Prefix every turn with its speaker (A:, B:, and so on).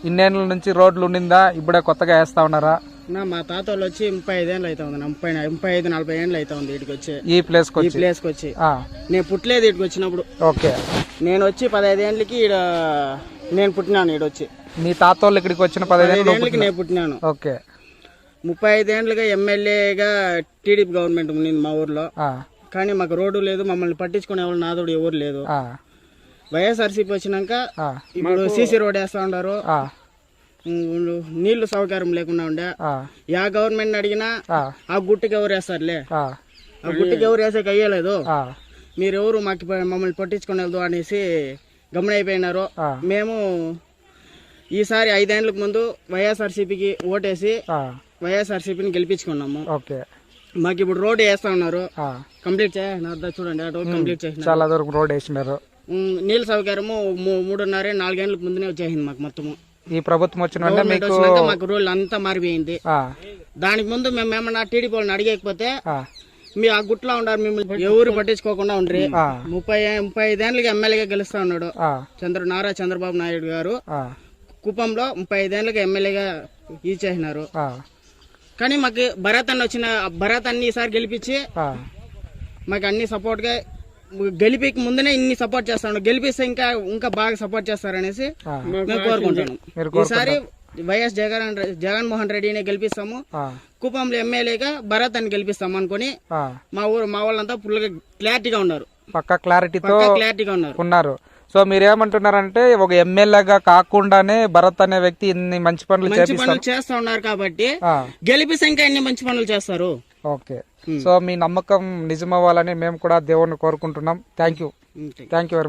A: ఇన్నేళ్ళ నుంచి రోడ్లు ఉండిందా? ఇప్పుడే కొత్తగా వేస్తా ఉన్నారా?
B: మా తాత వాళ్ళు వచ్చి 35 ఏళ్ళు అవుతా ఉంది, 35-40 ఏళ్ళు అవుతా ఉంది ఇటుకి వచ్చి,
A: ఈ ప్లేస్
B: కి వచ్చి. నేను పుట్టలేదు ఇటుకి వచ్చినప్పుడు.
A: ఓకే.
B: నేను వచ్చి 15 ఏళ్ళకి ఈడ నేను పుట్టినాను. ఈడొచ్చి
A: మీ తాత వాళ్ళు ఇక్కడికి వచ్చిన 15
B: ఏళ్ళకి నేను పుట్టినాను.
A: ఓకే.
B: 35 ఏళ్ళుగా ఎమ్మెల్యేగా టీడీపీ గవర్నమెంట్ ఉంది మా ఊర్లో. కానీ మాకు రోడ్డు లేదు, మమ్మల్ని పట్టించుకునే వాళ్ళు నాదోడు ఎవరు లేదు. వైఎస్ఆర్సీపీ వచ్చినాక ఇప్పుడు సీసీ రోడ్ వేస్తా ఉన్నారు, నీళ్లు సౌకర్యం లేకుండా ఉండే. యా గవర్నమెంట్ అడిగినా ఆ గుట్టుకి ఎవరు వేస్తారులే, ఆ గుట్టుకి ఎవరు వేసేకి అయ్యలేదు, మీరెవరు మాకు మమ్మల్ని పట్టించుకునేది అనేసి గమనైపోయినారు. మేము ఈసారి 5 ఏళ్ళకు ముందు వైఎస్ఆర్సీపీకి ఓటేసి వైఎస్ఆర్సీపీని గెలిపించుకున్నాము. మాకు ఇప్పుడు రోడ్డు వేస్తా ఉన్నారు, కంప్లీట్ చేయాలి. చూడండి కంప్లీట్ చేసిన
A: చాలా దూరం రోడ్ వేసినారు.
B: నీళ్ళ సౌకర్యము 3.5-4 ఏళ్ళకు ముందునే వచ్చేసింది మాకు. మొత్తము
A: ఈ ప్రభుత్వం వచ్చినాక
B: మాకు రోడ్లు అంతా మారిపోయింది. దానికి ముందు మేము ఏమన్నా టీడీపీ వాళ్ళని అడిగకపోతే మీ ఆ గుట్లో ఉండారు, మిమ్మల్ని ఎవరు పట్టించుకోకుండా ఉండ్రి. 35 ఏళ్ళకి ఎమ్మెల్యేగా గెలుస్తా ఉన్నాడు నారా చంద్రబాబు నాయుడు గారు. కుప్పంలో 35 ఏళ్ళకి ఎమ్మెల్యేగా ఇచ్చేసినారు. కానీ మాకు భరత్ అన్ని ఈసారి గెలిపించి మాకు అన్ని సపోర్ట్ గా, గెలిపికి ముందునే ఇన్ని సపోర్ట్ చేస్తాను, గెలిపిస్తే ఇంకా బాగా సపోర్ట్ చేస్తారనేసి మేము కోరుకుంటున్నాం. ఈసారి వైఎస్ జగన్మోహన్ రెడ్డిని గెలిపిస్తాము, కుప్పంలో ఎమ్మెల్యేగా భరత్ అని గెలిపిస్తాము అనుకుని మా వాళ్ళంతా ఫుల్ గా క్లారిటీగా ఉన్నారు,
A: పక్కా క్లారిటీగా ఉన్నారు. సో మీరేమంటున్నారంటే ఒక ఎమ్మెల్యేగా కాకుండానే భరత్ అనే వ్యక్తి ఇన్ని మంచి పనులు
B: చేస్తా ఉన్నారు కాబట్టి గెలిపిస్తే ఇంకా ఎన్ని మంచి పనులు చేస్తారు.
A: ఓకే. సో మీ నమ్మకం నిజమవ్వాలని మేము కూడా దేవుణ్ణి కోరుకుంటున్నాం. Thank you very much.